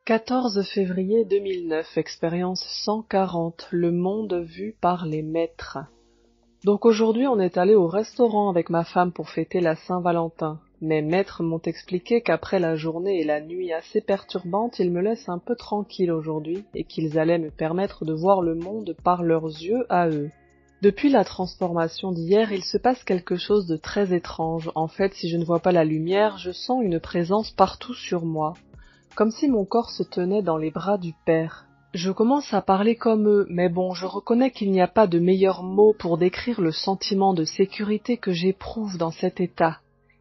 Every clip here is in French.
14 février 2009, expérience 140, le monde vu par les maîtres. Donc aujourd'hui on est allé au restaurant avec ma femme pour fêter la Saint-Valentin. Mes maîtres m'ont expliqué qu'après la journée et la nuit assez perturbantes, ils me laissent un peu tranquille aujourd'hui et qu'ils allaient me permettre de voir le monde par leurs yeux à eux. Depuis la transformation d'hier, il se passe quelque chose de très étrange. En fait, si je ne vois pas la lumière, je sens une présence partout sur moi, comme si mon corps se tenait dans les bras du Père. Je commence à parler comme eux, mais bon, je reconnais qu'il n'y a pas de meilleur mot pour décrire le sentiment de sécurité que j'éprouve dans cet état.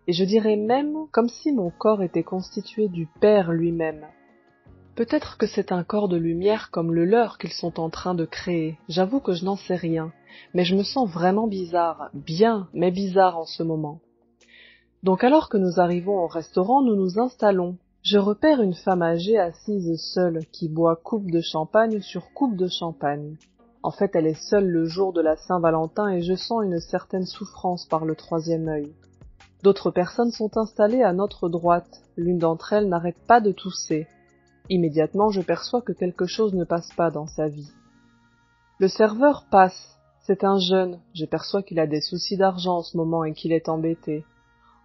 Et je dirais même comme si mon corps était constitué du Père lui-même. Peut-être que c'est un corps de lumière comme le leur qu'ils sont en train de créer. J'avoue que je n'en sais rien, mais je me sens vraiment bizarre, bien, mais bizarre en ce moment. Donc alors que nous arrivons au restaurant, nous nous installons. Je repère une femme âgée assise seule qui boit coupe de champagne sur coupe de champagne. En fait, elle est seule le jour de la Saint-Valentin et je sens une certaine souffrance par le troisième œil. D'autres personnes sont installées à notre droite. L'une d'entre elles n'arrête pas de tousser. Immédiatement, je perçois que quelque chose ne passe pas dans sa vie. Le serveur passe. C'est un jeune. Je perçois qu'il a des soucis d'argent en ce moment et qu'il est embêté.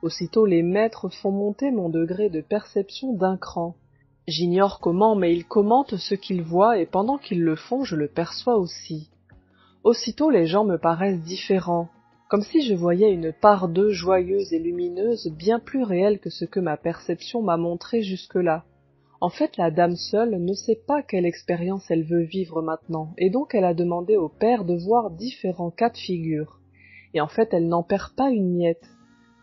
Aussitôt les maîtres font monter mon degré de perception d'un cran. J'ignore comment, mais ils commentent ce qu'ils voient et pendant qu'ils le font, je le perçois aussi. Aussitôt les gens me paraissent différents, comme si je voyais une part d'eux joyeuse et lumineuse, bien plus réelle que ce que ma perception m'a montré jusque-là. En fait, la dame seule ne sait pas quelle expérience elle veut vivre maintenant, et donc elle a demandé au père de voir différents cas de figure. Et en fait, elle n'en perd pas une miette.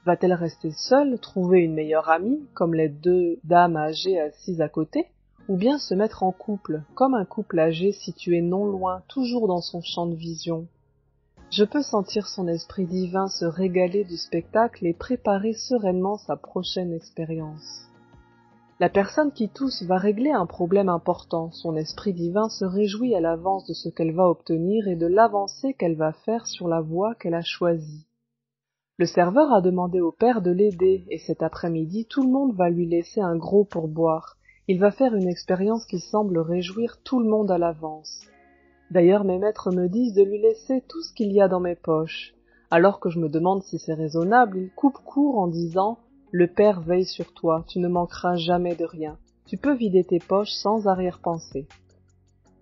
Va-t-elle rester seule, trouver une meilleure amie, comme les deux dames âgées assises à côté, ou bien se mettre en couple, comme un couple âgé situé non loin, toujours dans son champ de vision? Je peux sentir son esprit divin se régaler du spectacle et préparer sereinement sa prochaine expérience. La personne qui tousse va régler un problème important, son esprit divin se réjouit à l'avance de ce qu'elle va obtenir et de l'avancée qu'elle va faire sur la voie qu'elle a choisie. Le serveur a demandé au père de l'aider, et cet après-midi, tout le monde va lui laisser un gros pourboire. Il va faire une expérience qui semble réjouir tout le monde à l'avance. D'ailleurs, mes maîtres me disent de lui laisser tout ce qu'il y a dans mes poches. Alors que je me demande si c'est raisonnable, il coupe court en disant « Le Père veille sur toi, tu ne manqueras jamais de rien. Tu peux vider tes poches sans arrière-pensée. »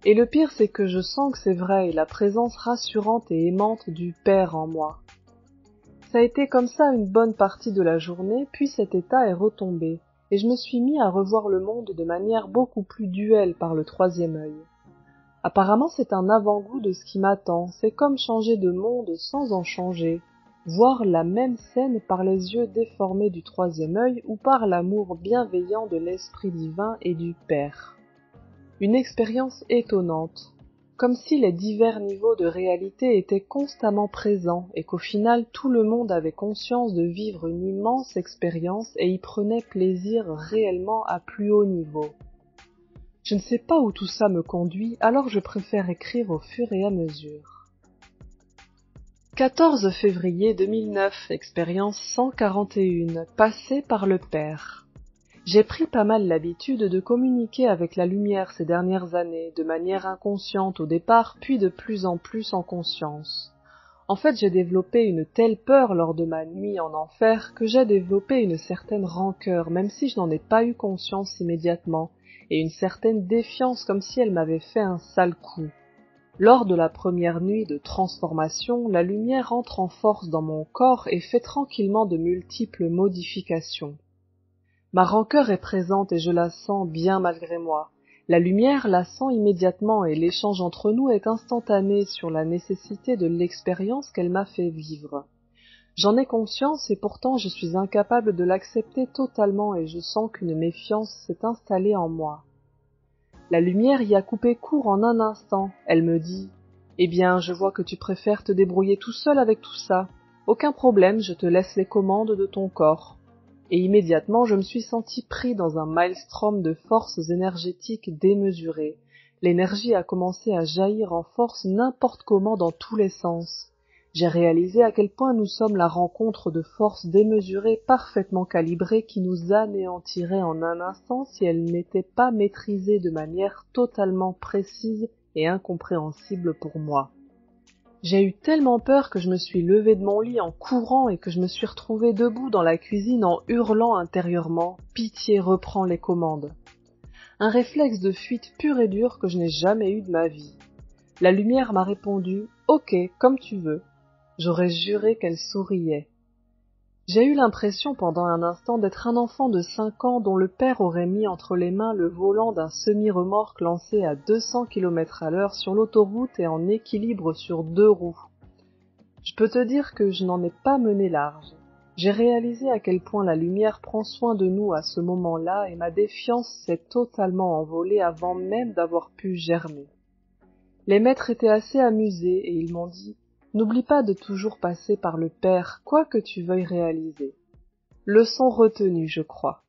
Et le pire, c'est que je sens que c'est vrai, et la présence rassurante et aimante du Père en moi. Ça a été comme ça une bonne partie de la journée, puis cet état est retombé, et je me suis mis à revoir le monde de manière beaucoup plus duelle par le troisième œil. Apparemment c'est un avant-goût de ce qui m'attend, c'est comme changer de monde sans en changer, voir la même scène par les yeux déformés du troisième œil ou par l'amour bienveillant de l'Esprit divin et du Père. Une expérience étonnante. Comme si les divers niveaux de réalité étaient constamment présents et qu'au final tout le monde avait conscience de vivre une immense expérience et y prenait plaisir réellement à plus haut niveau. Je ne sais pas où tout ça me conduit, alors je préfère écrire au fur et à mesure. 14 février 2009, expérience 141, passée par le Père. J'ai pris pas mal l'habitude de communiquer avec la lumière ces dernières années, de manière inconsciente au départ, puis de plus en plus en conscience. En fait, j'ai développé une telle peur lors de ma nuit en enfer que j'ai développé une certaine rancœur, même si je n'en ai pas eu conscience immédiatement, et une certaine défiance comme si elle m'avait fait un sale coup. Lors de la première nuit de transformation, la lumière entre en force dans mon corps et fait tranquillement de multiples modifications. Ma rancœur est présente et je la sens bien malgré moi. La lumière la sent immédiatement et l'échange entre nous est instantané sur la nécessité de l'expérience qu'elle m'a fait vivre. J'en ai conscience et pourtant je suis incapable de l'accepter totalement et je sens qu'une méfiance s'est installée en moi. La lumière y a coupé court en un instant. Elle me dit « Eh bien, je vois que tu préfères te débrouiller tout seul avec tout ça. Aucun problème, je te laisse les commandes de ton corps. » Et immédiatement je me suis senti pris dans un maelstrom de forces énergétiques démesurées. L'énergie a commencé à jaillir en force n'importe comment dans tous les sens. J'ai réalisé à quel point nous sommes la rencontre de forces démesurées parfaitement calibrées qui nous anéantiraient en un instant si elles n'étaient pas maîtrisées de manière totalement précise et incompréhensible pour moi. J'ai eu tellement peur que je me suis levée de mon lit en courant et que je me suis retrouvée debout dans la cuisine en hurlant intérieurement « Pitié, reprends les commandes !» Un réflexe de fuite pur et dur que je n'ai jamais eu de ma vie. La lumière m'a répondu « Ok, comme tu veux ». J'aurais juré qu'elle souriait. J'ai eu l'impression pendant un instant d'être un enfant de 5 ans dont le père aurait mis entre les mains le volant d'un semi-remorque lancé à 200 km/h sur l'autoroute et en équilibre sur 2 roues. Je peux te dire que je n'en ai pas mené large. J'ai réalisé à quel point la lumière prend soin de nous à ce moment-là et ma défiance s'est totalement envolée avant même d'avoir pu germer. Les maîtres étaient assez amusés et ils m'ont dit « N'oublie pas de toujours passer par le Père, quoi que tu veuilles réaliser. » Leçon retenue, je crois.